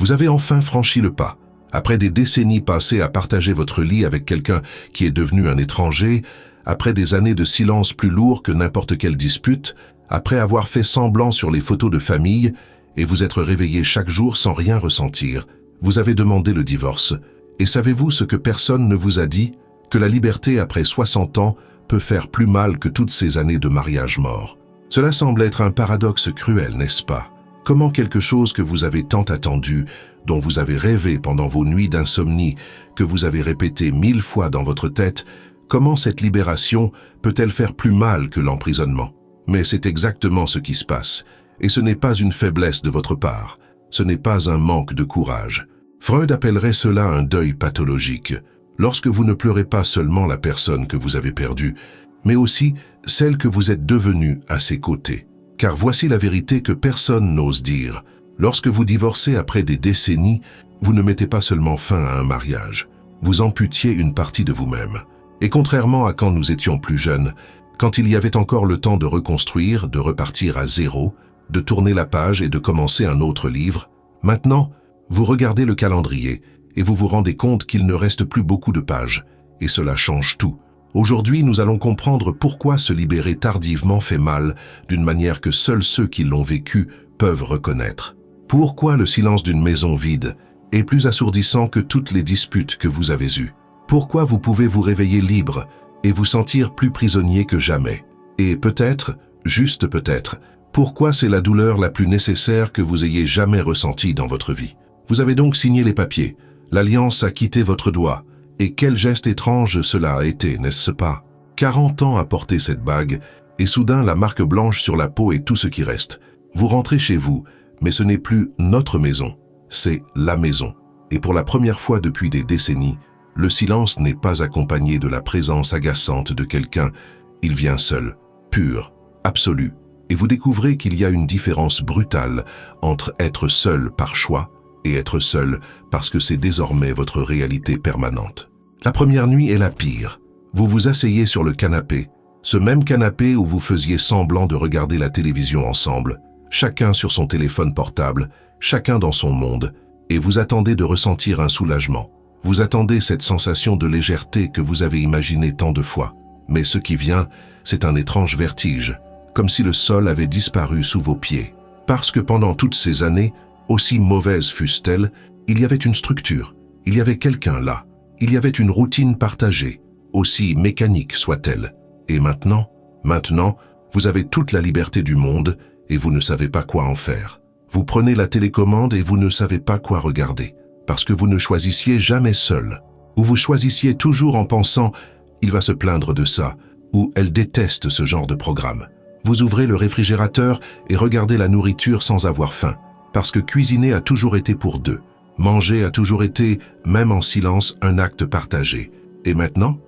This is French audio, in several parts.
Vous avez enfin franchi le pas. Après des décennies passées à partager votre lit avec quelqu'un qui est devenu un étranger, après des années de silence plus lourd que n'importe quelle dispute, après avoir fait semblant sur les photos de famille et vous être réveillé chaque jour sans rien ressentir, vous avez demandé le divorce. Et savez-vous ce que personne ne vous a dit? Que la liberté après 60 ans peut faire plus mal que toutes ces années de mariage mort. Cela semble être un paradoxe cruel, n'est-ce pas? Comment quelque chose que vous avez tant attendu, dont vous avez rêvé pendant vos nuits d'insomnie, que vous avez répété 1000 fois dans votre tête, comment cette libération peut-elle faire plus mal que l'emprisonnement? Mais c'est exactement ce qui se passe, et ce n'est pas une faiblesse de votre part, ce n'est pas un manque de courage. Freud appellerait cela un deuil pathologique, lorsque vous ne pleurez pas seulement la personne que vous avez perdue, mais aussi celle que vous êtes devenue à ses côtés. Car voici la vérité que personne n'ose dire. Lorsque vous divorcez après des décennies, vous ne mettez pas seulement fin à un mariage, vous amputiez une partie de vous-même. Et contrairement à quand nous étions plus jeunes, quand il y avait encore le temps de reconstruire, de repartir à zéro, de tourner la page et de commencer un autre livre, maintenant, vous regardez le calendrier et vous vous rendez compte qu'il ne reste plus beaucoup de pages, et cela change tout. Aujourd'hui, nous allons comprendre pourquoi se libérer tardivement fait mal, d'une manière que seuls ceux qui l'ont vécu peuvent reconnaître. Pourquoi le silence d'une maison vide est plus assourdissant que toutes les disputes que vous avez eues. Pourquoi vous pouvez vous réveiller libre et vous sentir plus prisonnier que jamais. Et peut-être, juste peut-être, pourquoi c'est la douleur la plus nécessaire que vous ayez jamais ressentie dans votre vie. Vous avez donc signé les papiers, l'alliance a quitté votre doigt, et quel geste étrange cela a été, n'est-ce pas? 40 ans à porter cette bague, et soudain la marque blanche sur la peau est tout ce qui reste. Vous rentrez chez vous, mais ce n'est plus notre maison, c'est la maison. Et pour la première fois depuis des décennies, le silence n'est pas accompagné de la présence agaçante de quelqu'un, il vient seul, pur, absolu. Et vous découvrez qu'il y a une différence brutale entre être seul par choix et être seul parce que c'est désormais votre réalité permanente. La première nuit est la pire. Vous vous asseyez sur le canapé, ce même canapé où vous faisiez semblant de regarder la télévision ensemble, chacun sur son téléphone portable, chacun dans son monde, et vous attendez de ressentir un soulagement. Vous attendez cette sensation de légèreté que vous avez imaginée tant de fois. Mais ce qui vient, c'est un étrange vertige, comme si le sol avait disparu sous vos pieds. Parce que pendant toutes ces années, aussi mauvaises fussent-elles, il y avait une structure, il y avait quelqu'un là, il y avait une routine partagée, aussi mécanique soit-elle. Et maintenant, vous avez toute la liberté du monde et vous ne savez pas quoi en faire. Vous prenez la télécommande et vous ne savez pas quoi regarder, parce que vous ne choisissiez jamais seul, ou vous choisissiez toujours en pensant « il va se plaindre de ça » ou « elle déteste ce genre de programme ». Vous ouvrez le réfrigérateur et regardez la nourriture sans avoir faim, parce que cuisiner a toujours été pour deux. Manger a toujours été, même en silence, un acte partagé. Et maintenant,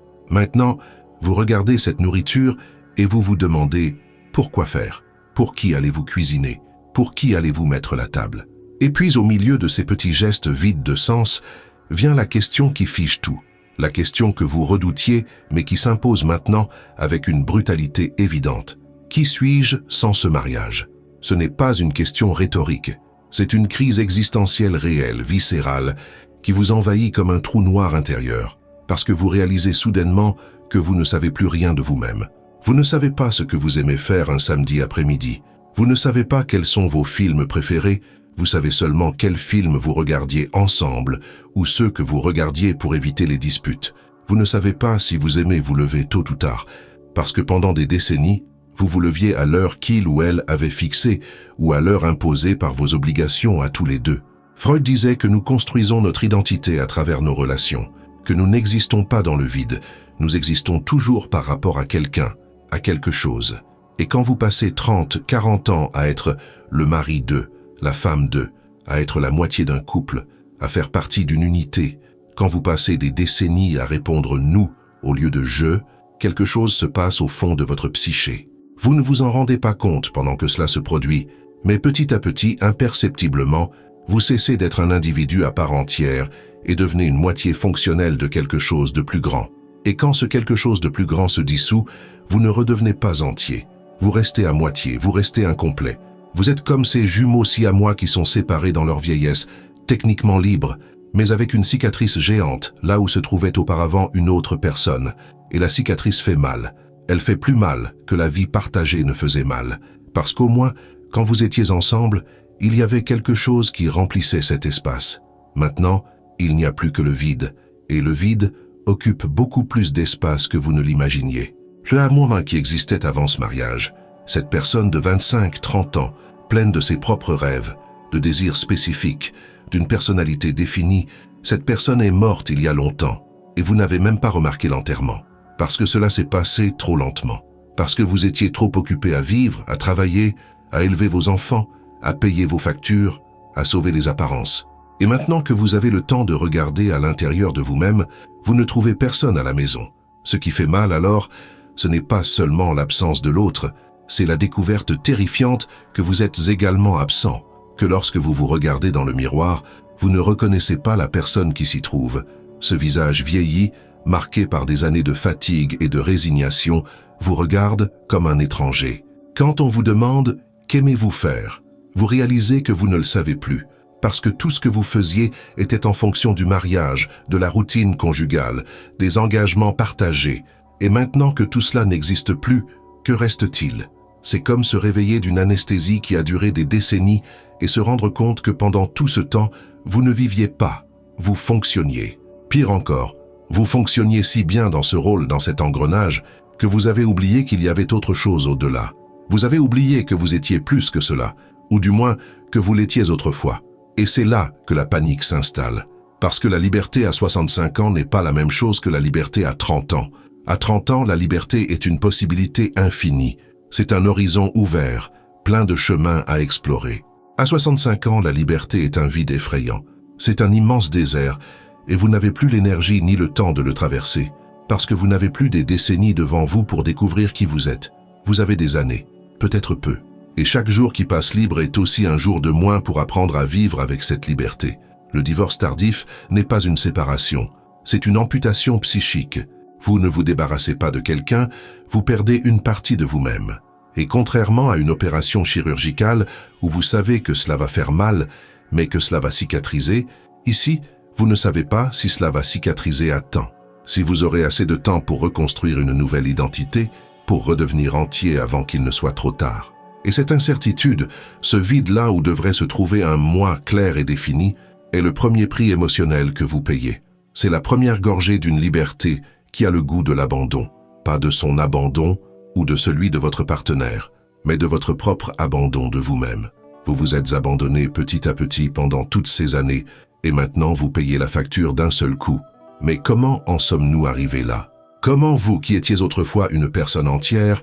vous regardez cette nourriture et vous vous demandez pourquoi faire? Pour qui allez-vous cuisiner? Pour qui allez-vous mettre la table? Et puis au milieu de ces petits gestes vides de sens, vient la question qui fige tout. La question que vous redoutiez, mais qui s'impose maintenant avec une brutalité évidente. Qui suis-je sans ce mariage? Ce n'est pas une question rhétorique. C'est une crise existentielle réelle, viscérale, qui vous envahit comme un trou noir intérieur, parce que vous réalisez soudainement que vous ne savez plus rien de vous-même. Vous ne savez pas ce que vous aimez faire un samedi après-midi. Vous ne savez pas quels sont vos films préférés. Vous savez seulement quels films vous regardiez ensemble ou ceux que vous regardiez pour éviter les disputes. Vous ne savez pas si vous aimez vous lever tôt ou tard, parce que pendant des décennies, vous vous leviez à l'heure qu'il ou elle avait fixée ou à l'heure imposée par vos obligations à tous les deux. Freud disait que nous construisons notre identité à travers nos relations, que nous n'existons pas dans le vide, nous existons toujours par rapport à quelqu'un, à quelque chose. Et quand vous passez 30, 40 ans à être le mari d'eux, la femme d'eux, à être la moitié d'un couple, à faire partie d'une unité, quand vous passez des décennies à répondre « nous » au lieu de « je », quelque chose se passe au fond de votre psyché. Vous ne vous en rendez pas compte pendant que cela se produit, mais petit à petit, imperceptiblement, vous cessez d'être un individu à part entière et devenez une moitié fonctionnelle de quelque chose de plus grand. Et quand ce quelque chose de plus grand se dissout, vous ne redevenez pas entier. Vous restez à moitié, vous restez incomplet. Vous êtes comme ces jumeaux siamois qui sont séparés dans leur vieillesse, techniquement libre, mais avec une cicatrice géante, là où se trouvait auparavant une autre personne. Et la cicatrice fait mal. Elle fait plus mal que la vie partagée ne faisait mal. Parce qu'au moins, quand vous étiez ensemble, il y avait quelque chose qui remplissait cet espace. Maintenant, il n'y a plus que le vide. Et le vide occupe beaucoup plus d'espace que vous ne l'imaginiez. Le amour qui existait avant ce mariage, cette personne de 25-30 ans, pleine de ses propres rêves, de désirs spécifiques, d'une personnalité définie, cette personne est morte il y a longtemps, et vous n'avez même pas remarqué l'enterrement, parce que cela s'est passé trop lentement, parce que vous étiez trop occupé à vivre, à travailler, à élever vos enfants, à payer vos factures, à sauver les apparences. Et maintenant que vous avez le temps de regarder à l'intérieur de vous-même, vous ne trouvez personne à la maison. Ce qui fait mal alors, ce n'est pas seulement l'absence de l'autre, c'est la découverte terrifiante que vous êtes également absent, que lorsque vous vous regardez dans le miroir, vous ne reconnaissez pas la personne qui s'y trouve. Ce visage vieilli, marqué par des années de fatigue et de résignation, vous regarde comme un étranger. Quand on vous demande « qu'aimez-vous faire ?», vous réalisez que vous ne le savez plus, parce que tout ce que vous faisiez était en fonction du mariage, de la routine conjugale, des engagements partagés. Et maintenant que tout cela n'existe plus, que reste-t-il ? C'est comme se réveiller d'une anesthésie qui a duré des décennies et se rendre compte que pendant tout ce temps, vous ne viviez pas, vous fonctionniez. Pire encore, vous fonctionniez si bien dans ce rôle, dans cet engrenage, que vous avez oublié qu'il y avait autre chose au-delà. Vous avez oublié que vous étiez plus que cela, ou du moins que vous l'étiez autrefois. Et c'est là que la panique s'installe. Parce que la liberté à 65 ans n'est pas la même chose que la liberté à 30 ans. À 30 ans, la liberté est une possibilité infinie. C'est un horizon ouvert, plein de chemins à explorer. À 65 ans, la liberté est un vide effrayant. C'est un immense désert, et vous n'avez plus l'énergie ni le temps de le traverser, parce que vous n'avez plus des décennies devant vous pour découvrir qui vous êtes. Vous avez des années, peut-être peu. Et chaque jour qui passe libre est aussi un jour de moins pour apprendre à vivre avec cette liberté. Le divorce tardif n'est pas une séparation, c'est une amputation psychique. Vous ne vous débarrassez pas de quelqu'un, vous perdez une partie de vous-même. Et contrairement à une opération chirurgicale où vous savez que cela va faire mal, mais que cela va cicatriser, ici, vous ne savez pas si cela va cicatriser à temps. Si vous aurez assez de temps pour reconstruire une nouvelle identité, pour redevenir entier avant qu'il ne soit trop tard. Et cette incertitude, ce vide-là où devrait se trouver un moi clair et défini, est le premier prix émotionnel que vous payez. C'est la première gorgée d'une liberté qui a le goût de l'abandon, pas de son abandon ou de celui de votre partenaire, mais de votre propre abandon de vous-même. Vous vous êtes abandonné petit à petit pendant toutes ces années, et maintenant vous payez la facture d'un seul coup. Mais comment en sommes-nous arrivés là? Comment vous, qui étiez autrefois une personne entière,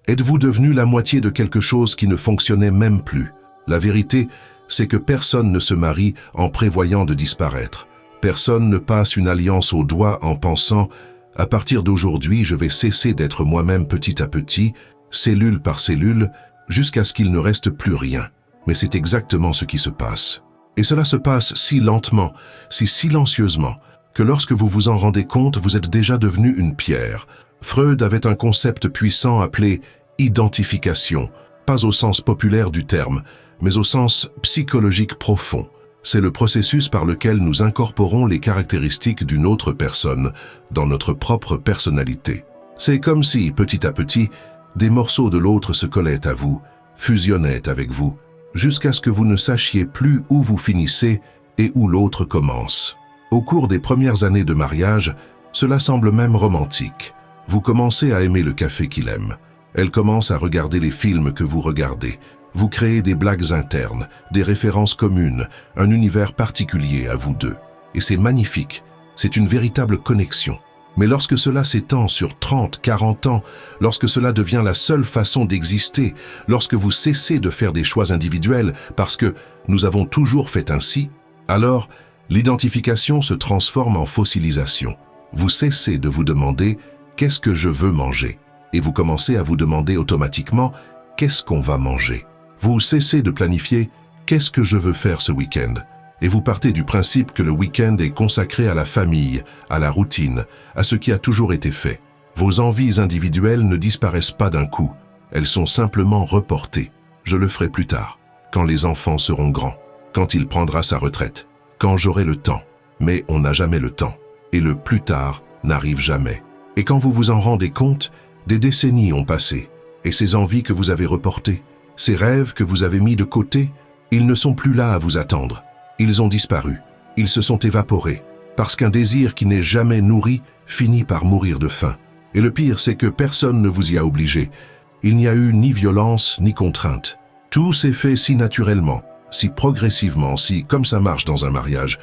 êtes-vous devenu la moitié de quelque chose qui ne fonctionnait même plus? La vérité, c'est que personne ne se marie en prévoyant de disparaître. Personne ne passe une alliance au doigt en pensant « à partir d'aujourd'hui, je vais cesser d'être moi-même petit à petit, cellule par cellule, jusqu'à ce qu'il ne reste plus rien. » Mais c'est exactement ce qui se passe. Et cela se passe si lentement, si silencieusement, que lorsque vous vous en rendez compte, vous êtes déjà devenu une pierre. Freud avait un concept puissant appelé « identification », pas au sens populaire du terme, mais au sens psychologique profond. C'est le processus par lequel nous incorporons les caractéristiques d'une autre personne dans notre propre personnalité. C'est comme si, petit à petit, des morceaux de l'autre se collaient à vous, fusionnaient avec vous, jusqu'à ce que vous ne sachiez plus où vous finissez et où l'autre commence. Au cours des premières années de mariage, cela semble même romantique. Vous commencez à aimer le café qu'il aime. Elle commence à regarder les films que vous regardez. Vous créez des blagues internes, des références communes, un univers particulier à vous deux. Et c'est magnifique, c'est une véritable connexion. Mais lorsque cela s'étend sur 30, 40 ans, lorsque cela devient la seule façon d'exister, lorsque vous cessez de faire des choix individuels parce que nous avons toujours fait ainsi, alors l'identification se transforme en fossilisation. Vous cessez de vous demander « qu'est-ce que je veux manger ?» et vous commencez à vous demander automatiquement « qu'est-ce qu'on va manger ?» Vous cessez de planifier « qu'est-ce que je veux faire ce week-end ?» et vous partez du principe que le week-end est consacré à la famille, à la routine, à ce qui a toujours été fait. Vos envies individuelles ne disparaissent pas d'un coup, elles sont simplement reportées. Je le ferai plus tard, quand les enfants seront grands, quand il prendra sa retraite, quand j'aurai le temps. Mais on n'a jamais le temps. Et le plus tard n'arrive jamais. Et quand vous vous en rendez compte, des décennies ont passé. Et ces envies que vous avez reportées, ces rêves que vous avez mis de côté, ils ne sont plus là à vous attendre. Ils ont disparu. Ils se sont évaporés. Parce qu'un désir qui n'est jamais nourri finit par mourir de faim. Et le pire, c'est que personne ne vous y a obligé. Il n'y a eu ni violence, ni contrainte. Tout s'est fait si naturellement, si progressivement, si, comme ça marche dans un mariage,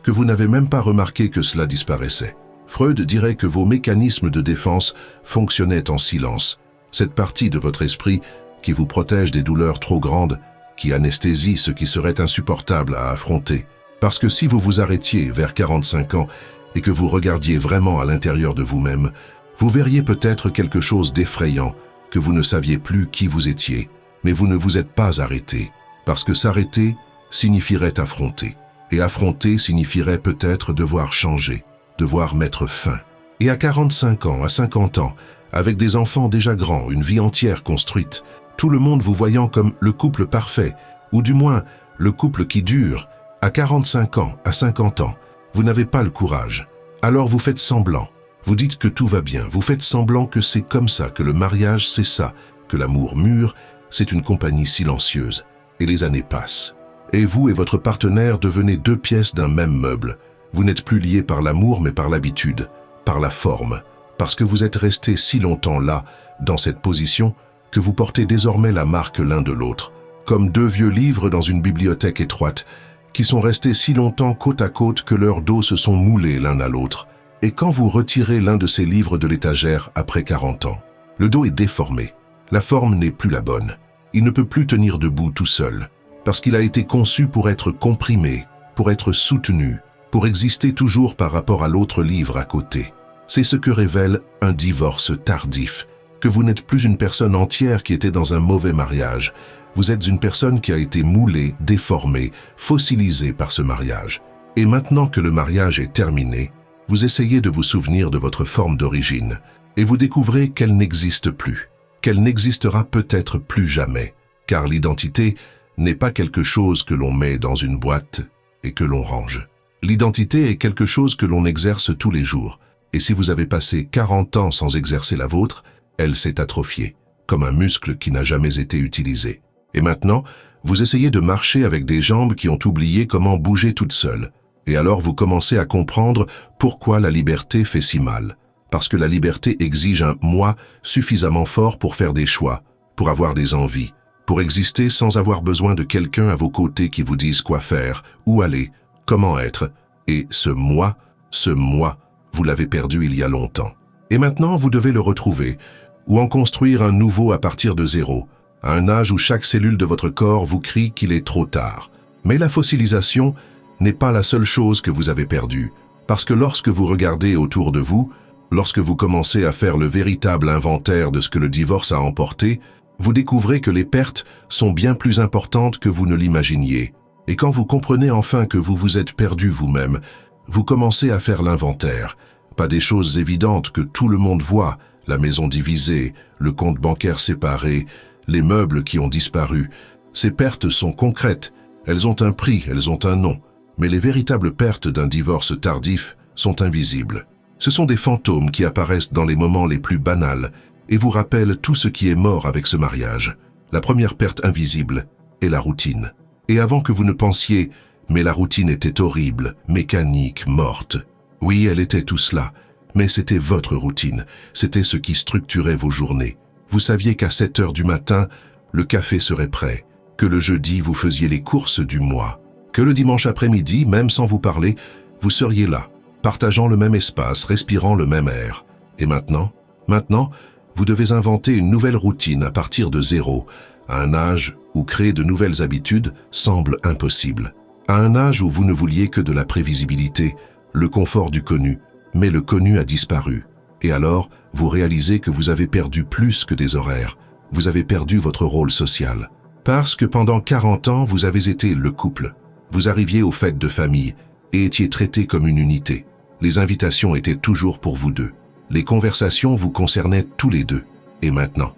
que vous n'avez même pas remarqué que cela disparaissait. Freud dirait que vos mécanismes de défense fonctionnaient en silence. Cette partie de votre esprit qui vous protège des douleurs trop grandes, qui anesthésie ce qui serait insupportable à affronter. Parce que si vous vous arrêtiez vers 45 ans et que vous regardiez vraiment à l'intérieur de vous-même, vous verriez peut-être quelque chose d'effrayant, que vous ne saviez plus qui vous étiez, mais vous ne vous êtes pas arrêté, parce que s'arrêter signifierait affronter, et affronter signifierait peut-être devoir changer, devoir mettre fin. Et à 45 ans, à 50 ans, avec des enfants déjà grands, une vie entière construite, tout le monde vous voyant comme le couple parfait, ou du moins le couple qui dure, à 45 ans, à 50 ans, vous n'avez pas le courage. Alors vous faites semblant. Vous dites que tout va bien. Vous faites semblant que c'est comme ça, que le mariage c'est ça, que l'amour mûr, c'est une compagnie silencieuse. Et les années passent. Et vous et votre partenaire devenez deux pièces d'un même meuble. Vous n'êtes plus liés par l'amour mais par l'habitude, par la forme. Parce que vous êtes restés si longtemps là, dans cette position, que vous portez désormais la marque l'un de l'autre, comme deux vieux livres dans une bibliothèque étroite, qui sont restés si longtemps côte à côte que leurs dos se sont moulés l'un à l'autre. Et quand vous retirez l'un de ces livres de l'étagère après 40 ans, le dos est déformé. La forme n'est plus la bonne. Il ne peut plus tenir debout tout seul, parce qu'il a été conçu pour être comprimé, pour être soutenu, pour exister toujours par rapport à l'autre livre à côté. C'est ce que révèle un divorce tardif, que vous n'êtes plus une personne entière qui était dans un mauvais mariage. Vous êtes une personne qui a été moulée, déformée, fossilisée par ce mariage. Et maintenant que le mariage est terminé, vous essayez de vous souvenir de votre forme d'origine, et vous découvrez qu'elle n'existe plus, qu'elle n'existera peut-être plus jamais, car l'identité n'est pas quelque chose que l'on met dans une boîte et que l'on range. L'identité est quelque chose que l'on exerce tous les jours, et si vous avez passé 40 ans sans exercer la vôtre, elle s'est atrophiée, comme un muscle qui n'a jamais été utilisé. Et maintenant, vous essayez de marcher avec des jambes qui ont oublié comment bouger toutes seules. Et alors vous commencez à comprendre pourquoi la liberté fait si mal. Parce que la liberté exige un « moi » suffisamment fort pour faire des choix, pour avoir des envies, pour exister sans avoir besoin de quelqu'un à vos côtés qui vous dise quoi faire, où aller, comment être. Et ce « moi », vous l'avez perdu il y a longtemps. Et maintenant vous devez le retrouver, ou en construire un nouveau à partir de zéro, à un âge où chaque cellule de votre corps vous crie qu'il est trop tard. Mais la fossilisation n'est pas la seule chose que vous avez perdue, parce que lorsque vous regardez autour de vous, lorsque vous commencez à faire le véritable inventaire de ce que le divorce a emporté, vous découvrez que les pertes sont bien plus importantes que vous ne l'imaginiez. Et quand vous comprenez enfin que vous vous êtes perdu vous-même, vous commencez à faire l'inventaire. Pas des choses évidentes que tout le monde voit, la maison divisée, le compte bancaire séparé, les meubles qui ont disparu. Ces pertes sont concrètes, elles ont un prix, elles ont un nom. Mais les véritables pertes d'un divorce tardif sont invisibles. Ce sont des fantômes qui apparaissent dans les moments les plus banals et vous rappellent tout ce qui est mort avec ce mariage. La première perte invisible est la routine. Et avant que vous ne pensiez « mais la routine était horrible, mécanique, morte ». Oui, elle était tout cela, mais c'était votre routine, c'était ce qui structurait vos journées. Vous saviez qu'à 7 heures du matin, le café serait prêt, que le jeudi vous faisiez les courses du mois, que le dimanche après-midi, même sans vous parler, vous seriez là, partageant le même espace, respirant le même air. Et maintenant, vous devez inventer une nouvelle routine à partir de zéro, à un âge où créer de nouvelles habitudes semble impossible. À un âge où vous ne vouliez que de la prévisibilité, le confort du connu, mais le connu a disparu. Et alors, vous réalisez que vous avez perdu plus que des horaires. Vous avez perdu votre rôle social. Parce que pendant 40 ans, vous avez été le couple. Vous arriviez aux fêtes de famille et étiez traité comme une unité. Les invitations étaient toujours pour vous deux. Les conversations vous concernaient tous les deux. Et maintenant,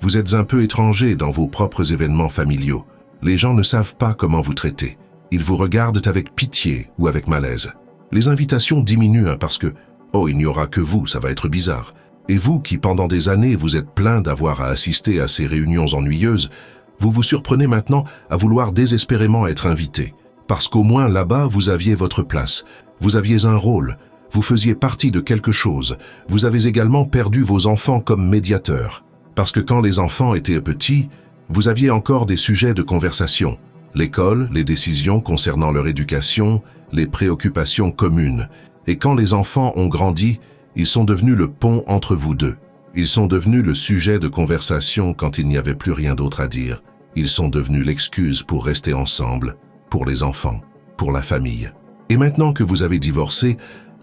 vous êtes un peu étranger dans vos propres événements familiaux. Les gens ne savent pas comment vous traiter. Ils vous regardent avec pitié ou avec malaise. Les invitations diminuent parce que « Oh, il n'y aura que vous, ça va être bizarre ». Et vous qui, pendant des années, vous êtes plein d'avoir à assister à ces réunions ennuyeuses, vous vous surprenez maintenant à vouloir désespérément être invité. Parce qu'au moins là-bas, vous aviez votre place, vous aviez un rôle, vous faisiez partie de quelque chose, vous avez également perdu vos enfants comme médiateurs. Parce que quand les enfants étaient petits, vous aviez encore des sujets de conversation. L'école, les décisions concernant leur éducation, les préoccupations communes. Et quand les enfants ont grandi, ils sont devenus le pont entre vous deux. Ils sont devenus le sujet de conversation quand il n'y avait plus rien d'autre à dire. Ils sont devenus l'excuse pour rester ensemble, pour les enfants, pour la famille. Et maintenant que vous avez divorcé,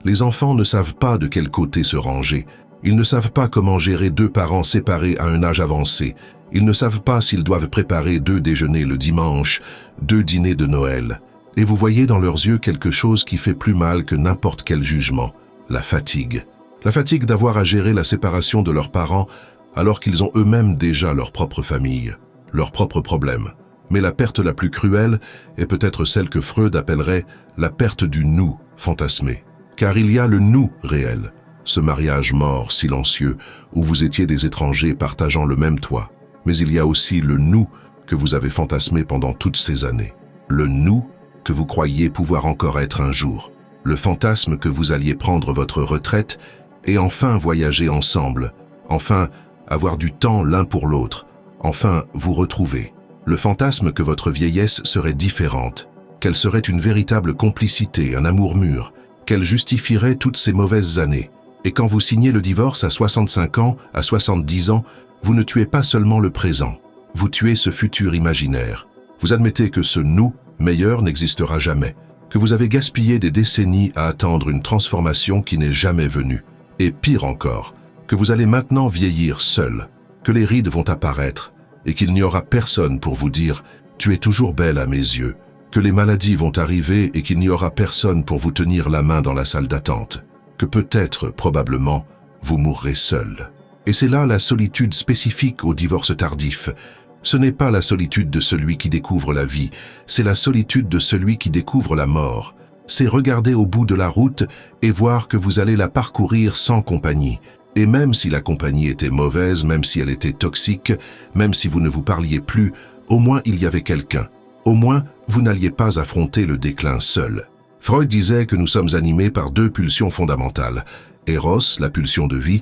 les enfants ne savent pas de quel côté se ranger. Ils ne savent pas comment gérer deux parents séparés à un âge avancé. Ils ne savent pas s'ils doivent préparer 2 déjeuners le dimanche, 2 dîners de Noël. Et vous voyez dans leurs yeux quelque chose qui fait plus mal que n'importe quel jugement, la fatigue. La fatigue d'avoir à gérer la séparation de leurs parents alors qu'ils ont eux-mêmes déjà leur propre famille, leurs propres problèmes. Mais la perte la plus cruelle est peut-être celle que Freud appellerait la perte du nous fantasmé. Car il y a le nous réel, ce mariage mort, silencieux, où vous étiez des étrangers partageant le même toit. Mais il y a aussi le nous que vous avez fantasmé pendant toutes ces années. Le nous que vous croyiez pouvoir encore être un jour. Le fantasme que vous alliez prendre votre retraite et enfin voyager ensemble, enfin avoir du temps l'un pour l'autre, enfin vous retrouver. Le fantasme que votre vieillesse serait différente, qu'elle serait une véritable complicité, un amour mûr, qu'elle justifierait toutes ces mauvaises années. Et quand vous signez le divorce à 65 ans, à 70 ans, vous ne tuez pas seulement le présent, vous tuez ce futur imaginaire. Vous admettez que ce nous meilleur n'existera jamais, que vous avez gaspillé des décennies à attendre une transformation qui n'est jamais venue. Et pire encore, que vous allez maintenant vieillir seul, que les rides vont apparaître et qu'il n'y aura personne pour vous dire « tu es toujours belle à mes yeux », que les maladies vont arriver et qu'il n'y aura personne pour vous tenir la main dans la salle d'attente, que peut-être, probablement, vous mourrez seul. Et c'est là la solitude spécifique au divorce tardif. Ce n'est pas la solitude de celui qui découvre la vie, c'est la solitude de celui qui découvre la mort. C'est regarder au bout de la route et voir que vous allez la parcourir sans compagnie. Et même si la compagnie était mauvaise, même si elle était toxique, même si vous ne vous parliez plus, au moins il y avait quelqu'un. Au moins, vous n'alliez pas affronter le déclin seul. Freud disait que nous sommes animés par 2 pulsions fondamentales, Eros, la pulsion de vie,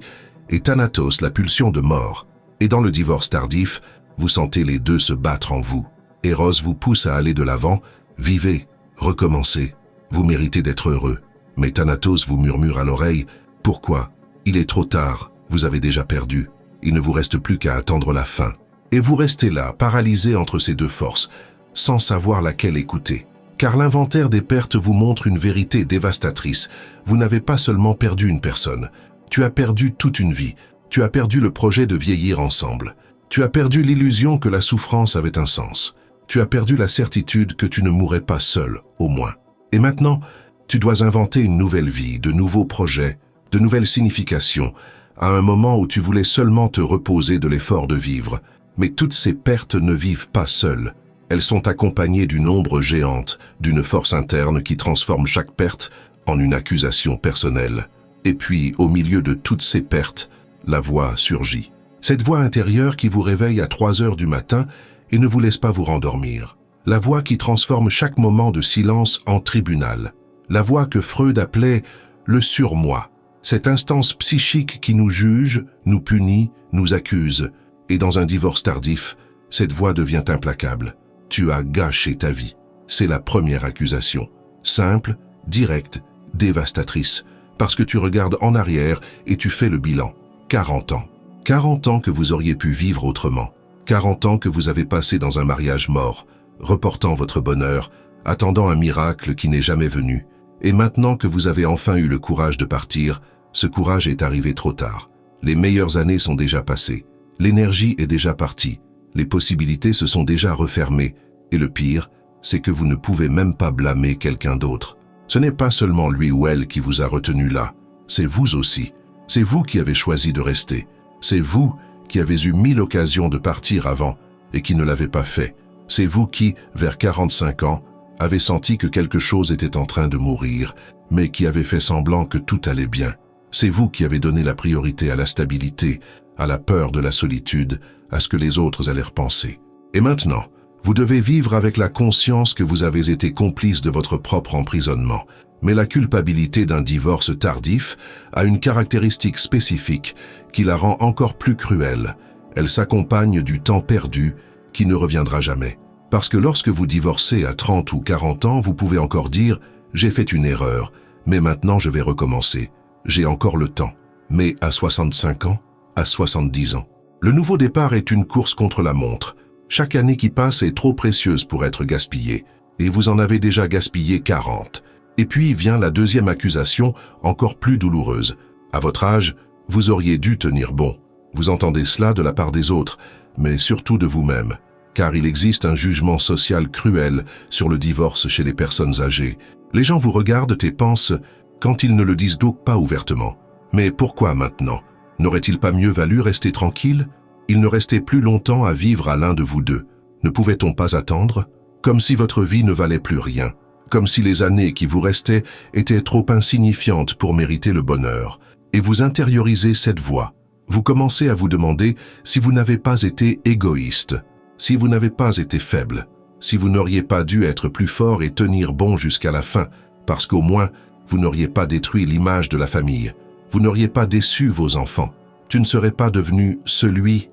et Thanatos, la pulsion de mort. Et dans le divorce tardif, vous sentez les deux se battre en vous. Eros vous pousse à aller de l'avant, vivez, recommencez. Vous méritez d'être heureux. Mais Thanatos vous murmure à l'oreille, « Pourquoi ? Il est trop tard, vous avez déjà perdu. Il ne vous reste plus qu'à attendre la fin. » Et vous restez là, paralysé entre ces 2 forces, sans savoir laquelle écouter. Car l'inventaire des pertes vous montre une vérité dévastatrice. Vous n'avez pas seulement perdu une personne. Tu as perdu toute une vie. Tu as perdu le projet de vieillir ensemble. Tu as perdu l'illusion que la souffrance avait un sens. Tu as perdu la certitude que tu ne mourrais pas seul, au moins. Et maintenant, tu dois inventer une nouvelle vie, de nouveaux projets, de nouvelles significations, à un moment où tu voulais seulement te reposer de l'effort de vivre. Mais toutes ces pertes ne vivent pas seules. Elles sont accompagnées d'une ombre géante, d'une force interne qui transforme chaque perte en une accusation personnelle. Et puis, au milieu de toutes ces pertes, la voix surgit. Cette voix intérieure qui vous réveille à 3 heures du matin et ne vous laisse pas vous rendormir. La voix qui transforme chaque moment de silence en tribunal. La voix que Freud appelait le surmoi. Cette instance psychique qui nous juge, nous punit, nous accuse. Et dans un divorce tardif, cette voix devient implacable. Tu as gâché ta vie. C'est la première accusation. Simple, directe, dévastatrice. Parce que tu regardes en arrière et tu fais le bilan. 40 ans. 40 ans que vous auriez pu vivre autrement. 40 ans que vous avez passé dans un mariage mort, reportant votre bonheur, attendant un miracle qui n'est jamais venu. Et maintenant que vous avez enfin eu le courage de partir, ce courage est arrivé trop tard. Les meilleures années sont déjà passées. L'énergie est déjà partie. Les possibilités se sont déjà refermées. Et le pire, c'est que vous ne pouvez même pas blâmer quelqu'un d'autre. Ce n'est pas seulement lui ou elle qui vous a retenu là. C'est vous aussi. C'est vous qui avez choisi de rester. C'est vous qui avez eu 1000 occasions de partir avant et qui ne l'avez pas fait. C'est vous qui, vers 45 ans, avait senti que quelque chose était en train de mourir, mais qui avait fait semblant que tout allait bien. C'est vous qui avez donné la priorité à la stabilité, à la peur de la solitude, à ce que les autres allaient penser. Et maintenant, vous devez vivre avec la conscience que vous avez été complice de votre propre emprisonnement. Mais la culpabilité d'un divorce tardif a une caractéristique spécifique qui la rend encore plus cruelle. Elle s'accompagne du temps perdu qui ne reviendra jamais. Parce que lorsque vous divorcez à 30 ou 40 ans, vous pouvez encore dire « j'ai fait une erreur, mais maintenant je vais recommencer. J'ai encore le temps. » Mais à 65 ans, à 70 ans. Le nouveau départ est une course contre la montre. Chaque année qui passe est trop précieuse pour être gaspillée, et vous en avez déjà gaspillé 40. Et puis vient la deuxième accusation, encore plus douloureuse. À votre âge, vous auriez dû tenir bon. Vous entendez cela de la part des autres, mais surtout de vous-même, car il existe un jugement social cruel sur le divorce chez les personnes âgées. Les gens vous regardent et pensent, quand ils ne le disent donc pas ouvertement. Mais pourquoi maintenant? N'aurait-il pas mieux valu rester tranquille? Il ne restait plus longtemps à vivre à l'un de vous deux. Ne pouvait-on pas attendre? Comme si votre vie ne valait plus rien. Comme si les années qui vous restaient étaient trop insignifiantes pour mériter le bonheur. Et vous intériorisez cette voix. Vous commencez à vous demander si vous n'avez pas été égoïste, si vous n'avez pas été faible, si vous n'auriez pas dû être plus fort et tenir bon jusqu'à la fin, parce qu'au moins, vous n'auriez pas détruit l'image de la famille. Vous n'auriez pas déçu vos enfants. Tu ne serais pas devenu celui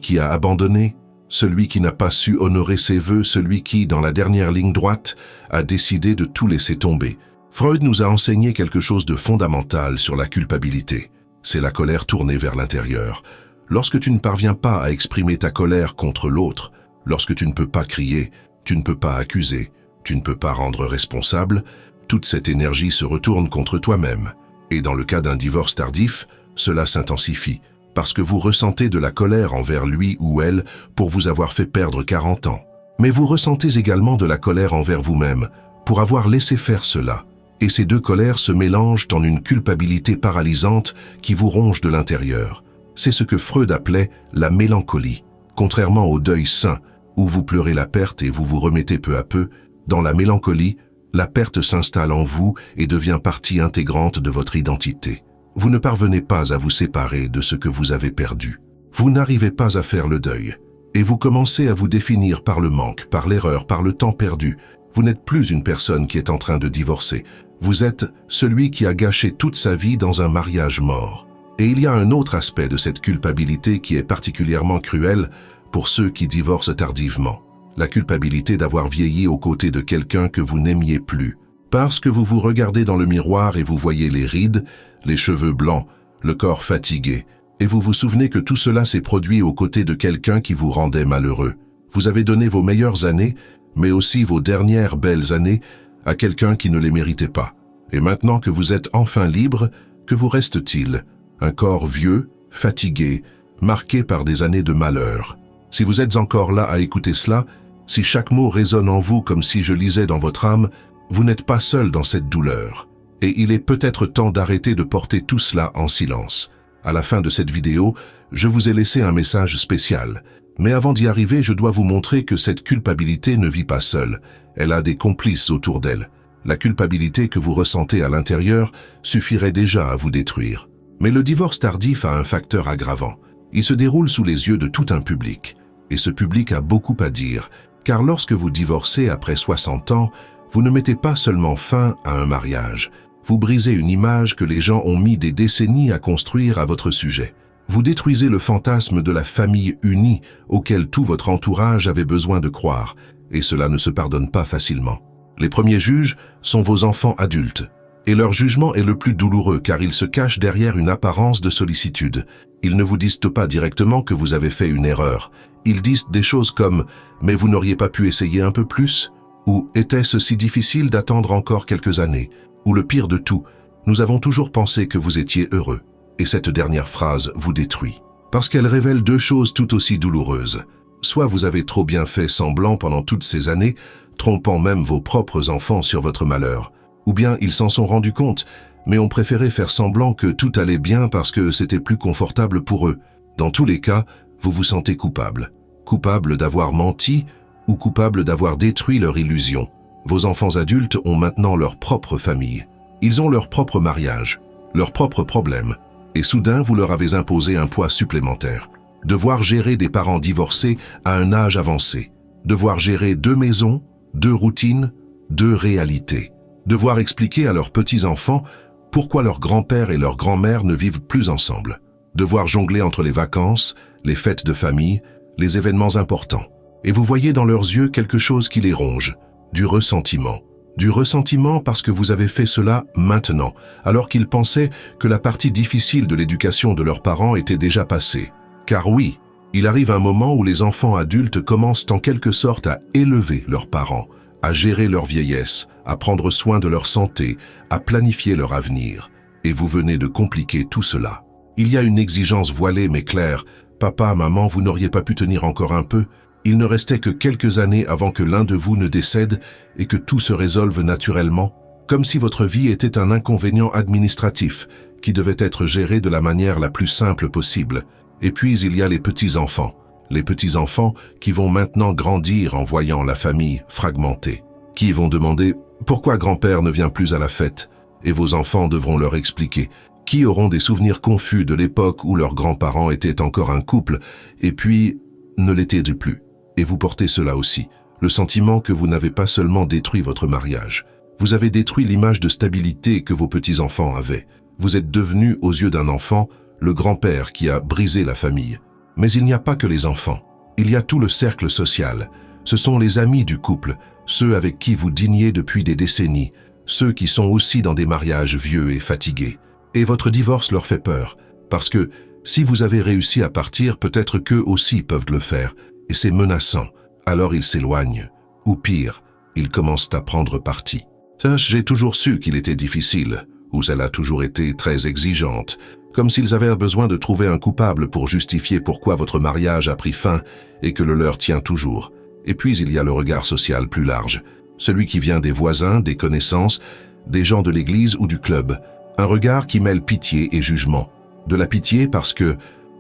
qui a abandonné, celui qui n'a pas su honorer ses vœux, celui qui, dans la dernière ligne droite, a décidé de tout laisser tomber. Freud nous a enseigné quelque chose de fondamental sur la culpabilité. C'est la colère tournée vers l'intérieur. Lorsque tu ne parviens pas à exprimer ta colère contre l'autre, lorsque tu ne peux pas crier, tu ne peux pas accuser, tu ne peux pas rendre responsable, toute cette énergie se retourne contre toi-même. Et dans le cas d'un divorce tardif, cela s'intensifie, parce que vous ressentez de la colère envers lui ou elle pour vous avoir fait perdre 40 ans. Mais vous ressentez également de la colère envers vous-même pour avoir laissé faire cela. Et ces deux colères se mélangent en une culpabilité paralysante qui vous ronge de l'intérieur. C'est ce que Freud appelait la mélancolie. Contrairement au deuil sain, où vous pleurez la perte et vous vous remettez peu à peu, dans la mélancolie, la perte s'installe en vous et devient partie intégrante de votre identité. Vous ne parvenez pas à vous séparer de ce que vous avez perdu. Vous n'arrivez pas à faire le deuil. Et vous commencez à vous définir par le manque, par l'erreur, par le temps perdu. Vous n'êtes plus une personne qui est en train de divorcer. Vous êtes celui qui a gâché toute sa vie dans un mariage mort. Et il y a un autre aspect de cette culpabilité qui est particulièrement cruel pour ceux qui divorcent tardivement. La culpabilité d'avoir vieilli aux côtés de quelqu'un que vous n'aimiez plus. Parce que vous vous regardez dans le miroir et vous voyez les rides, les cheveux blancs, le corps fatigué, et vous vous souvenez que tout cela s'est produit aux côtés de quelqu'un qui vous rendait malheureux. Vous avez donné vos meilleures années, mais aussi vos dernières belles années, à quelqu'un qui ne les méritait pas. Et maintenant que vous êtes enfin libre, que vous reste-t-il? Un corps vieux, fatigué, marqué par des années de malheur. Si vous êtes encore là à écouter cela, si chaque mot résonne en vous comme si je lisais dans votre âme, vous n'êtes pas seul dans cette douleur. Et il est peut-être temps d'arrêter de porter tout cela en silence. À la fin de cette vidéo, je vous ai laissé un message spécial. Mais avant d'y arriver, je dois vous montrer que cette culpabilité ne vit pas seule. Elle a des complices autour d'elle. La culpabilité que vous ressentez à l'intérieur suffirait déjà à vous détruire. Mais le divorce tardif a un facteur aggravant. Il se déroule sous les yeux de tout un public. Et ce public a beaucoup à dire, car lorsque vous divorcez après 60 ans, vous ne mettez pas seulement fin à un mariage. Vous brisez une image que les gens ont mis des décennies à construire à votre sujet. Vous détruisez le fantasme de la famille unie auquel tout votre entourage avait besoin de croire, et cela ne se pardonne pas facilement. Les premiers juges sont vos enfants adultes, et leur jugement est le plus douloureux car ils se cachent derrière une apparence de sollicitude. Ils ne vous disent pas directement que vous avez fait une erreur. Ils disent des choses comme « mais vous n'auriez pas pu essayer un peu plus ?» ou « était-ce si difficile d'attendre encore quelques années ?» ou le pire de tout, « nous avons toujours pensé que vous étiez heureux ». Et cette dernière phrase vous détruit. Parce qu'elle révèle deux choses tout aussi douloureuses. Soit vous avez trop bien fait semblant pendant toutes ces années, trompant même vos propres enfants sur votre malheur. Ou bien ils s'en sont rendus compte, mais ont préféré faire semblant que tout allait bien parce que c'était plus confortable pour eux. Dans tous les cas, vous vous sentez coupable. Coupable d'avoir menti ou coupable d'avoir détruit leur illusion. Vos enfants adultes ont maintenant leur propre famille. Ils ont leur propre mariage, leurs propres problèmes. Et soudain, vous leur avez imposé un poids supplémentaire. Devoir gérer des parents divorcés à un âge avancé. Devoir gérer 2 maisons, 2 routines, 2 réalités. Devoir expliquer à leurs petits-enfants pourquoi leur grand-père et leur grand-mère ne vivent plus ensemble. Devoir jongler entre les vacances, les fêtes de famille, les événements importants. Et vous voyez dans leurs yeux quelque chose qui les ronge, du ressentiment. Du ressentiment parce que vous avez fait cela maintenant, alors qu'ils pensaient que la partie difficile de l'éducation de leurs parents était déjà passée. Car oui, il arrive un moment où les enfants adultes commencent en quelque sorte à élever leurs parents, à gérer leur vieillesse, à prendre soin de leur santé, à planifier leur avenir. Et vous venez de compliquer tout cela. Il y a une exigence voilée mais claire. Papa, maman, vous n'auriez pas pu tenir encore un peu? Il ne restait que quelques années avant que l'un de vous ne décède et que tout se résolve naturellement, comme si votre vie était un inconvénient administratif qui devait être géré de la manière la plus simple possible. Et puis il y a les petits-enfants. Les petits-enfants qui vont maintenant grandir en voyant la famille fragmentée, qui vont demander « Pourquoi grand-père ne vient plus à la fête ?» Et vos enfants devront leur expliquer, qui auront des souvenirs confus de l'époque où leurs grands-parents étaient encore un couple, et puis ne l'étaient plus. Et vous portez cela aussi, le sentiment que vous n'avez pas seulement détruit votre mariage, vous avez détruit l'image de stabilité que vos petits-enfants avaient. Vous êtes devenu, aux yeux d'un enfant, le grand-père qui a brisé la famille. Mais il n'y a pas que les enfants, il y a tout le cercle social. Ce sont les amis du couple, ceux avec qui vous dîniez depuis des décennies, ceux qui sont aussi dans des mariages vieux et fatigués. Et votre divorce leur fait peur, parce que si vous avez réussi à partir, peut-être qu'eux aussi peuvent le faire, et c'est menaçant. Alors ils s'éloignent, ou pire, ils commencent à prendre parti. Ça, j'ai toujours su qu'il était difficile, ou elle a toujours été très exigeante, comme s'ils avaient besoin de trouver un coupable pour justifier pourquoi votre mariage a pris fin et que le leur tient toujours. Et puis il y a le regard social plus large, celui qui vient des voisins, des connaissances, des gens de l'église ou du club, un regard qui mêle pitié et jugement. De la pitié parce que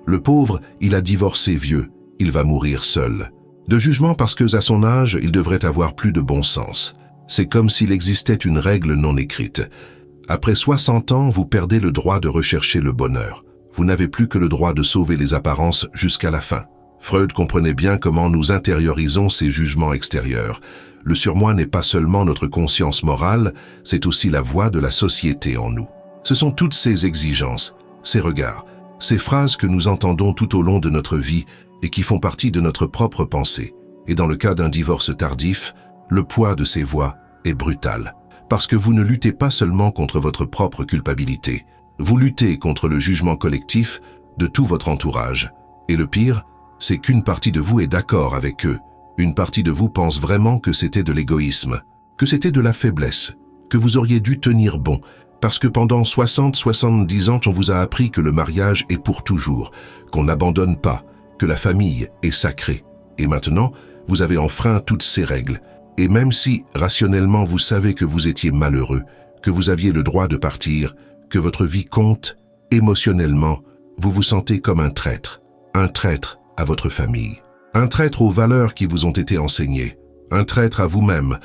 le pauvre, il a divorcé vieux, il va mourir seul. De jugement parce que à son âge, il devrait avoir plus de bon sens. C'est comme s'il existait une règle non écrite. Après 60 ans, vous perdez le droit de rechercher le bonheur. Vous n'avez plus que le droit de sauver les apparences jusqu'à la fin. Freud comprenait bien comment nous intériorisons ces jugements extérieurs. Le surmoi n'est pas seulement notre conscience morale, c'est aussi la voix de la société en nous. Ce sont toutes ces exigences, ces regards, ces phrases que nous entendons tout au long de notre vie et qui font partie de notre propre pensée. Et dans le cas d'un divorce tardif, le poids de ces voix est brutal. Parce que vous ne luttez pas seulement contre votre propre culpabilité, vous luttez contre le jugement collectif de tout votre entourage. Et le pire, c'est qu'une partie de vous est d'accord avec eux. Une partie de vous pense vraiment que c'était de l'égoïsme, que c'était de la faiblesse, que vous auriez dû tenir bon, parce que pendant 60-70 ans, on vous a appris que le mariage est pour toujours, qu'on n'abandonne pas, que la famille est sacrée. Et maintenant, vous avez enfreint toutes ces règles. Et même si, rationnellement, vous savez que vous étiez malheureux, que vous aviez le droit de partir, que votre vie compte, émotionnellement, vous vous sentez comme un traître à votre famille, un traître aux valeurs qui vous ont été enseignées, un traître à vous-même,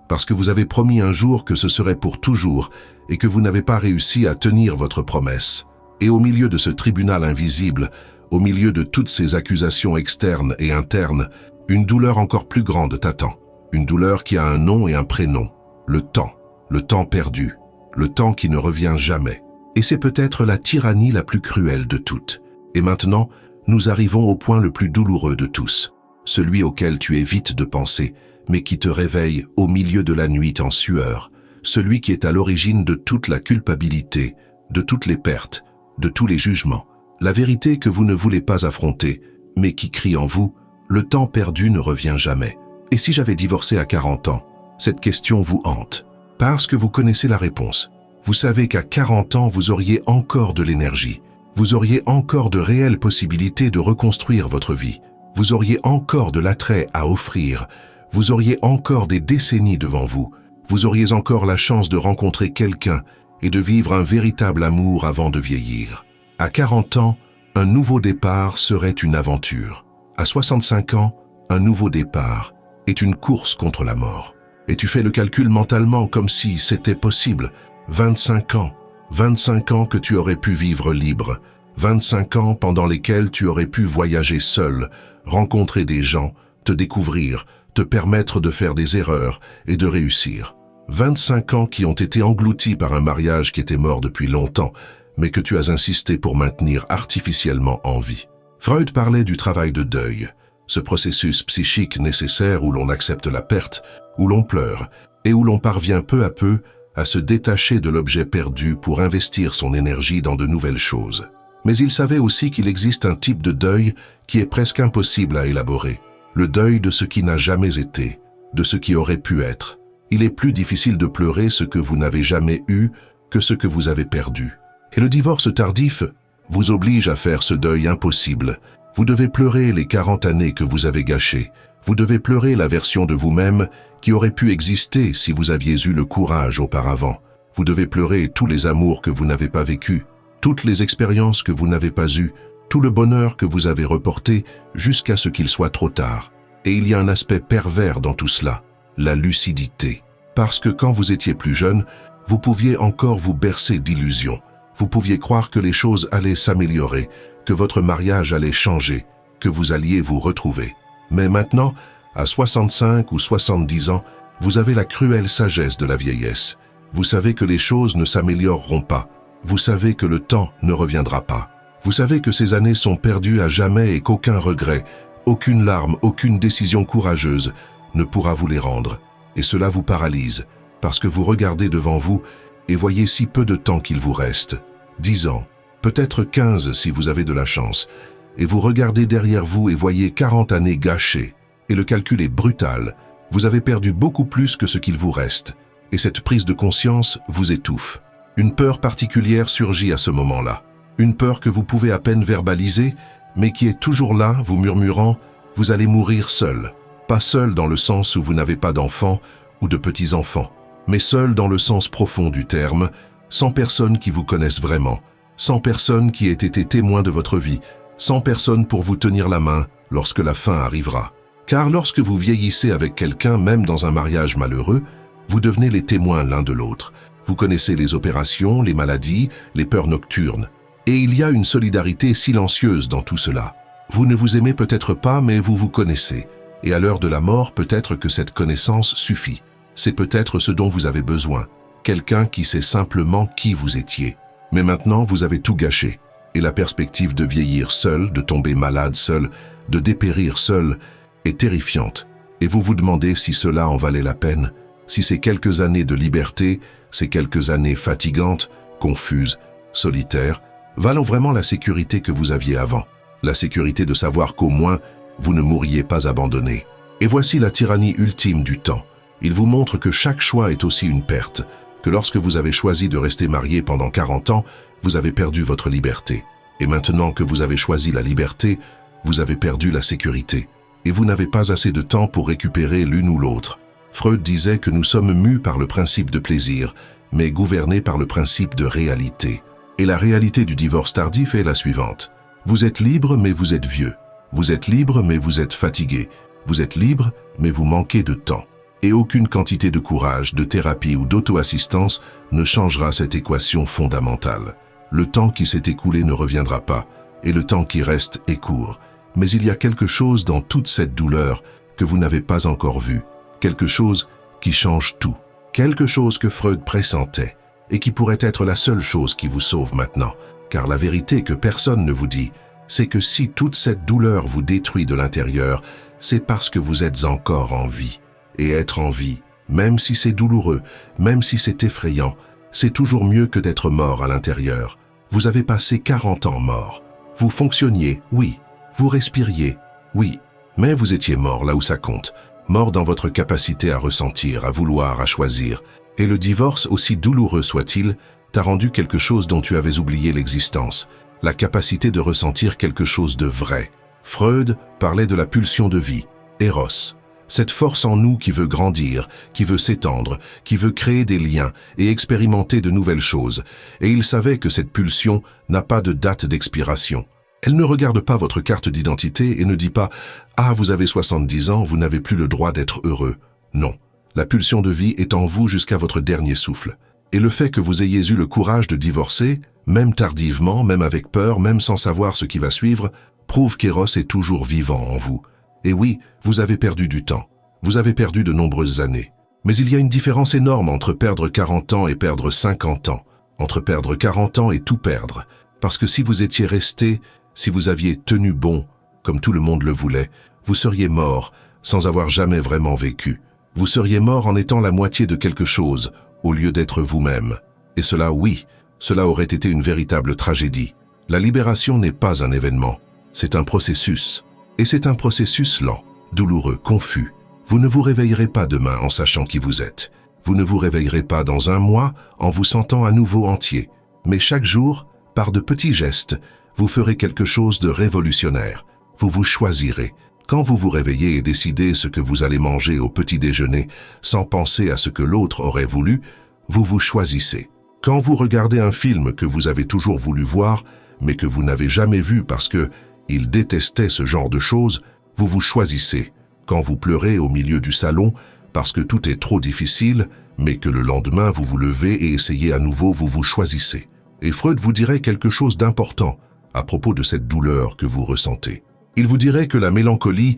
parce que vous avez promis un jour que ce serait pour toujours et que vous n'avez pas réussi à tenir votre promesse. Et au milieu de ce tribunal invisible, au milieu de toutes ces accusations externes et internes, une douleur encore plus grande t'attend. Une douleur qui a un nom et un prénom. Le temps perdu, le temps qui ne revient jamais. Et c'est peut-être la tyrannie la plus cruelle de toutes. Et maintenant, nous arrivons au point le plus douloureux de tous, celui auquel tu évites de penser, mais qui te réveille au milieu de la nuit en sueur, celui qui est à l'origine de toute la culpabilité, de toutes les pertes, de tous les jugements, la vérité que vous ne voulez pas affronter, mais qui crie en vous, le temps perdu ne revient jamais. Et si j'avais divorcé à 40 ans, cette question vous hante, parce que vous connaissez la réponse. Vous savez qu'à 40 ans, vous auriez encore de l'énergie, vous auriez encore de réelles possibilités de reconstruire votre vie, vous auriez encore de l'attrait à offrir, vous auriez encore des décennies devant vous, vous auriez encore la chance de rencontrer quelqu'un et de vivre un véritable amour avant de vieillir. À 40 ans, un nouveau départ serait une aventure. À 65 ans, un nouveau départ est une course contre la mort. Et tu fais le calcul mentalement comme si c'était possible. 25 ans. 25 ans que tu aurais pu vivre libre. 25 ans pendant lesquels tu aurais pu voyager seul, rencontrer des gens, te découvrir, te permettre de faire des erreurs et de réussir. 25 ans qui ont été engloutis par un mariage qui était mort depuis longtemps, mais que tu as insisté pour maintenir artificiellement en vie. Freud parlait du travail de deuil, ce processus psychique nécessaire où l'on accepte la perte, où l'on pleure et où l'on parvient peu à peu à se détacher de l'objet perdu pour investir son énergie dans de nouvelles choses. Mais il savait aussi qu'il existe un type de deuil qui est presque impossible à élaborer, le deuil de ce qui n'a jamais été, de ce qui aurait pu être. Il est plus difficile de pleurer ce que vous n'avez jamais eu que ce que vous avez perdu. Et le divorce tardif vous oblige à faire ce deuil impossible. Vous devez pleurer les 40 années que vous avez gâchées. Vous devez pleurer la version de vous-même qui aurait pu exister si vous aviez eu le courage auparavant. Vous devez pleurer tous les amours que vous n'avez pas vécus, toutes les expériences que vous n'avez pas eues, tout le bonheur que vous avez reporté jusqu'à ce qu'il soit trop tard. Et il y a un aspect pervers dans tout cela, la lucidité. Parce que quand vous étiez plus jeune, vous pouviez encore vous bercer d'illusions. Vous pouviez croire que les choses allaient s'améliorer, que votre mariage allait changer, que vous alliez vous retrouver. Mais maintenant, à 65 ou 70 ans, vous avez la cruelle sagesse de la vieillesse. Vous savez que les choses ne s'amélioreront pas. Vous savez que le temps ne reviendra pas. Vous savez que ces années sont perdues à jamais et qu'aucun regret, aucune larme, aucune décision courageuse ne pourra vous les rendre. Et cela vous paralyse, parce que vous regardez devant vous et voyez si peu de temps qu'il vous reste. 10 ans, peut-être 15 si vous avez de la chance. Et vous regardez derrière vous et voyez 40 années gâchées. Et le calcul est brutal. Vous avez perdu beaucoup plus que ce qu'il vous reste. Et cette prise de conscience vous étouffe. Une peur particulière surgit à ce moment-là. Une peur que vous pouvez à peine verbaliser, mais qui est toujours là, vous murmurant « vous allez mourir seul ». Pas seul dans le sens où vous n'avez pas d'enfants ou de petits-enfants, mais seul dans le sens profond du terme, sans personne qui vous connaisse vraiment, sans personne qui ait été témoin de votre vie, sans personne pour vous tenir la main lorsque la fin arrivera. Car lorsque vous vieillissez avec quelqu'un, même dans un mariage malheureux, vous devenez les témoins l'un de l'autre. Vous connaissez les opérations, les maladies, les peurs nocturnes. Et il y a une solidarité silencieuse dans tout cela. Vous ne vous aimez peut-être pas, mais vous vous connaissez. Et à l'heure de la mort, peut-être que cette connaissance suffit. C'est peut-être ce dont vous avez besoin. Quelqu'un qui sait simplement qui vous étiez. Mais maintenant, vous avez tout gâché. Et la perspective de vieillir seul, de tomber malade seul, de dépérir seul, est terrifiante. Et vous vous demandez si cela en valait la peine, si ces quelques années de liberté, ces quelques années fatigantes, confuses, solitaires, valent vraiment la sécurité que vous aviez avant. La sécurité de savoir qu'au moins, vous ne mourriez pas abandonné. Et voici la tyrannie ultime du temps. Il vous montre que chaque choix est aussi une perte, que lorsque vous avez choisi de rester marié pendant 40 ans, vous avez perdu votre liberté. Et maintenant que vous avez choisi la liberté, vous avez perdu la sécurité. Et vous n'avez pas assez de temps pour récupérer l'une ou l'autre. Freud disait que nous sommes mus par le principe de plaisir, mais gouvernés par le principe de réalité. Et la réalité du divorce tardif est la suivante. Vous êtes libre, mais vous êtes vieux. Vous êtes libre, mais vous êtes fatigué. Vous êtes libre, mais vous manquez de temps. Et aucune quantité de courage, de thérapie ou d'auto-assistance ne changera cette équation fondamentale. Le temps qui s'est écoulé ne reviendra pas, et le temps qui reste est court. Mais il y a quelque chose dans toute cette douleur que vous n'avez pas encore vu. Quelque chose qui change tout. Quelque chose que Freud pressentait, et qui pourrait être la seule chose qui vous sauve maintenant. Car la vérité que personne ne vous dit, c'est que si toute cette douleur vous détruit de l'intérieur, c'est parce que vous êtes encore en vie. Et être en vie, même si c'est douloureux, même si c'est effrayant, c'est toujours mieux que d'être mort à l'intérieur. Vous avez passé 40 ans mort. Vous fonctionniez, oui. Vous respiriez, oui. Mais vous étiez mort là où ça compte. Mort dans votre capacité à ressentir, à vouloir, à choisir. Et le divorce, aussi douloureux soit-il, t'a rendu quelque chose dont tu avais oublié l'existence. La capacité de ressentir quelque chose de vrai. Freud parlait de la pulsion de vie, Eros. Cette force en nous qui veut grandir, qui veut s'étendre, qui veut créer des liens et expérimenter de nouvelles choses. Et il savait que cette pulsion n'a pas de date d'expiration. Elle ne regarde pas votre carte d'identité et ne dit pas « Ah, vous avez 70 ans, vous n'avez plus le droit d'être heureux ». Non. La pulsion de vie est en vous jusqu'à votre dernier souffle. Et le fait que vous ayez eu le courage de divorcer, même tardivement, même avec peur, même sans savoir ce qui va suivre, prouve qu'Eros est toujours vivant en vous. Et oui, vous avez perdu du temps. Vous avez perdu de nombreuses années. Mais il y a une différence énorme entre perdre 40 ans et perdre 50 ans. Entre perdre 40 ans et tout perdre. Parce que si vous étiez resté, si vous aviez tenu bon, comme tout le monde le voulait, vous seriez mort sans avoir jamais vraiment vécu. Vous seriez mort en étant la moitié de quelque chose, au lieu d'être vous-même. Et cela, oui, cela aurait été une véritable tragédie. La libération n'est pas un événement, c'est un processus. Et c'est un processus lent, douloureux, confus. Vous ne vous réveillerez pas demain en sachant qui vous êtes. Vous ne vous réveillerez pas dans un mois en vous sentant à nouveau entier. Mais chaque jour, par de petits gestes, vous ferez quelque chose de révolutionnaire. Vous vous choisirez. Quand vous vous réveillez et décidez ce que vous allez manger au petit déjeuner, sans penser à ce que l'autre aurait voulu, vous vous choisissez. Quand vous regardez un film que vous avez toujours voulu voir, mais que vous n'avez jamais vu parce que il détestait ce genre de choses, vous vous choisissez. Quand vous pleurez au milieu du salon, parce que tout est trop difficile, mais que le lendemain vous vous levez et essayez à nouveau, vous vous choisissez. Et Freud vous dirait quelque chose d'important à propos de cette douleur que vous ressentez. Il vous dirait que la mélancolie,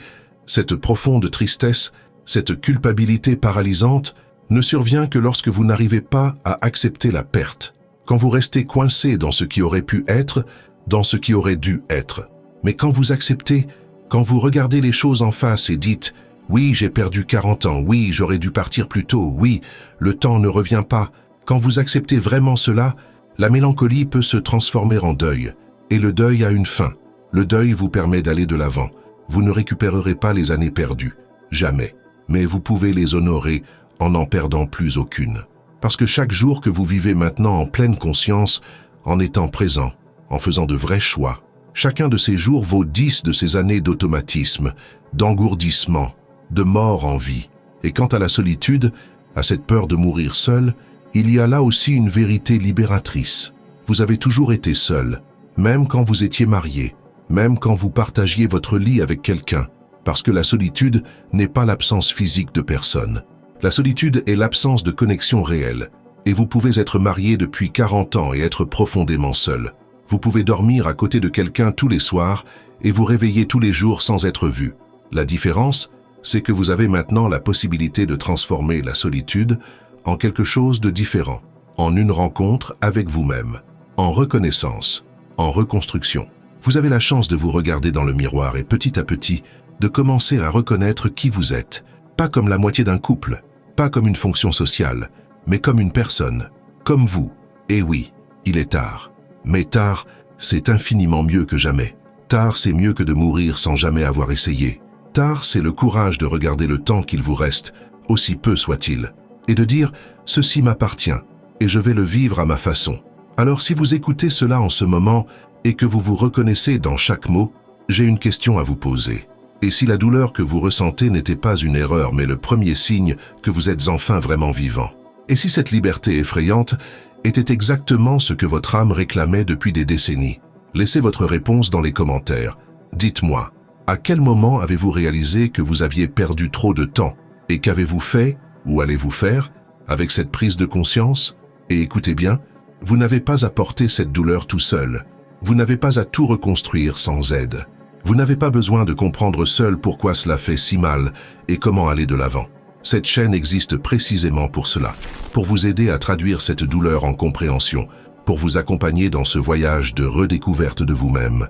cette profonde tristesse, cette culpabilité paralysante, ne survient que lorsque vous n'arrivez pas à accepter la perte, quand vous restez coincé dans ce qui aurait pu être, dans ce qui aurait dû être. Mais quand vous acceptez, quand vous regardez les choses en face et dites « Oui, j'ai perdu 40 ans, oui, j'aurais dû partir plus tôt, oui, le temps ne revient pas », quand vous acceptez vraiment cela, la mélancolie peut se transformer en deuil. Et le deuil a une fin. Le deuil vous permet d'aller de l'avant. Vous ne récupérerez pas les années perdues. Jamais. Mais vous pouvez les honorer en n'en perdant plus aucune. Parce que chaque jour que vous vivez maintenant en pleine conscience, en étant présent, en faisant de vrais choix, chacun de ces jours vaut 10 de ces années d'automatisme, d'engourdissement, de mort en vie. Et quant à la solitude, à cette peur de mourir seul, il y a là aussi une vérité libératrice. Vous avez toujours été seul, même quand vous étiez marié, même quand vous partagiez votre lit avec quelqu'un, parce que la solitude n'est pas l'absence physique de personne. La solitude est l'absence de connexion réelle, et vous pouvez être marié depuis 40 ans et être profondément seul. Vous pouvez dormir à côté de quelqu'un tous les soirs et vous réveiller tous les jours sans être vu. La différence, c'est que vous avez maintenant la possibilité de transformer la solitude en quelque chose de différent, en une rencontre avec vous-même, en reconnaissance, en reconstruction. Vous avez la chance de vous regarder dans le miroir et petit à petit, de commencer à reconnaître qui vous êtes, pas comme la moitié d'un couple, pas comme une fonction sociale, mais comme une personne, comme vous. Et oui, il est tard. Mais tard, c'est infiniment mieux que jamais. Tard, c'est mieux que de mourir sans jamais avoir essayé. Tard, c'est le courage de regarder le temps qu'il vous reste, aussi peu soit-il, et de dire « ceci m'appartient, et je vais le vivre à ma façon ». Alors si vous écoutez cela en ce moment, et que vous vous reconnaissez dans chaque mot, j'ai une question à vous poser. Et si la douleur que vous ressentez n'était pas une erreur, mais le premier signe que vous êtes enfin vraiment vivant? Et si cette liberté effrayante était exactement ce que votre âme réclamait depuis des décennies? Laissez votre réponse dans les commentaires. Dites-moi, à quel moment avez-vous réalisé que vous aviez perdu trop de temps? Et qu'avez-vous fait, ou allez-vous faire, avec cette prise de conscience? Et écoutez bien, vous n'avez pas à porter cette douleur tout seul. Vous n'avez pas à tout reconstruire sans aide. Vous n'avez pas besoin de comprendre seul pourquoi cela fait si mal et comment aller de l'avant. Cette chaîne existe précisément pour cela, pour vous aider à traduire cette douleur en compréhension, pour vous accompagner dans ce voyage de redécouverte de vous-même.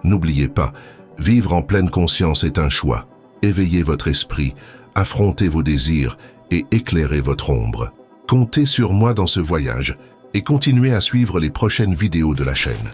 N'oubliez pas, vivre en pleine conscience est un choix. Éveillez votre esprit, affrontez vos désirs et éclairez votre ombre. Comptez sur moi dans ce voyage et continuez à suivre les prochaines vidéos de la chaîne.